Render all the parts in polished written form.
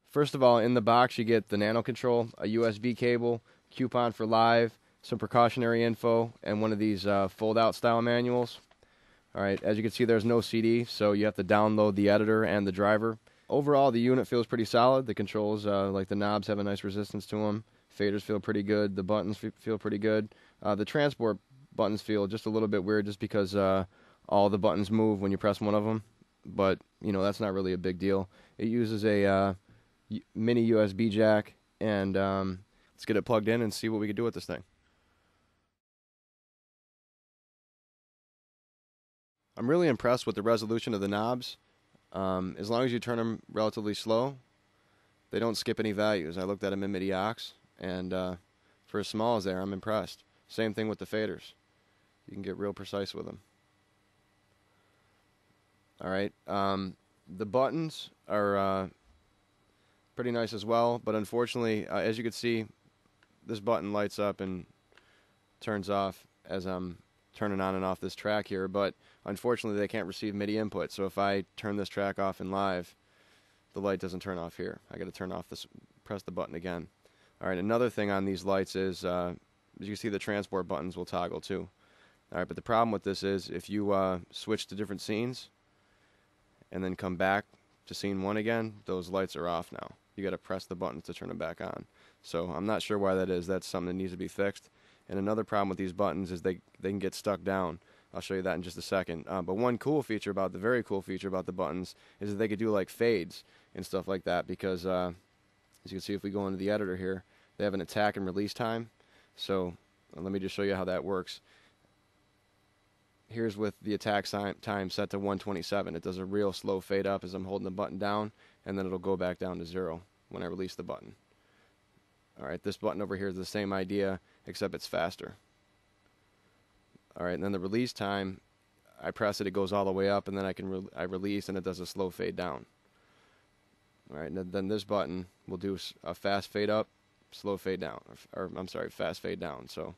First of all, in the box you get the nanoKONTROL, a USB cable, coupon for live, some precautionary info, and one of these fold-out style manuals. Alright, as you can see there's no CD, so you have to download the editor and the driver. Overall, the unit feels pretty solid. The controls, like the knobs, have a nice resistance to them. Faders feel pretty good. The buttons feel pretty good. The transport buttons feel just a little bit weird just because all the buttons move when you press one of them. But, you know, that's not really a big deal. It uses a mini USB jack, and let's get it plugged in and see what we can do with this thing. I'm really impressed with the resolution of the knobs. As long as you turn them relatively slow, they don't skip any values. I looked at them in Midi aux, and for as small as they are, I'm impressed. Same thing with the faders. You can get real precise with them. Alright, the buttons are pretty nice as well, but unfortunately, as you can see, this button lights up and turns off as I'm turning on and off this track here, but unfortunately they can't receive MIDI input, so if I turn this track off in live, the light doesn't turn off here. I got to turn off this, press the button again. Alright, another thing on these lights is, as you can see, the transport buttons will toggle too. Alright, but the problem with this is if you switch to different scenes and then come back to scene 1 again, those lights are off now. You got to press the buttons to turn them back on. So I'm not sure why that is. That's something that needs to be fixed. And another problem with these buttons is they can get stuck down. I'll show you that in just a second. But one cool feature about the buttons is that they could do like fades and stuff like that, because as you can see, if we go into the editor here, they have an attack and release time. So let me just show you how that works. Here's with the attack time set to 127. It does a real slow fade up as I'm holding the button down, and then it'll go back down to 0 when I release the button. Alright, this button over here is the same idea, except it's faster. Alright, and then the release time, I press it, it goes all the way up, and then I release, and it does a slow fade down. Alright, and then this button will do a fast fade up, slow fade down, or I'm sorry, fast fade down. So,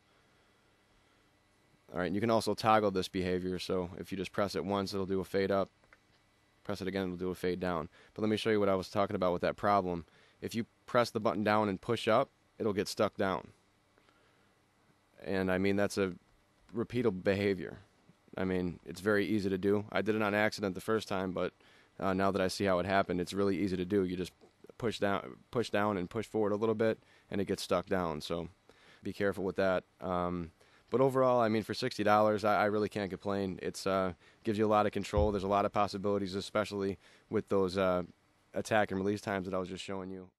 alright, you can also toggle this behavior, so if you just press it once, it'll do a fade up, press it again, it'll do a fade down. But let me show you what I was talking about with that problem. If you press the button down and push up, it'll get stuck down. And I mean, that's a repeatable behavior. I mean, it's very easy to do. I did it on accident the first time, but now that I see how it happened, it's really easy to do. You just push down and push forward a little bit, and it gets stuck down. So be careful with that. But overall, I mean, for $60, I really can't complain. It's gives you a lot of control. There's a lot of possibilities, especially with those attack and release times that I was just showing you.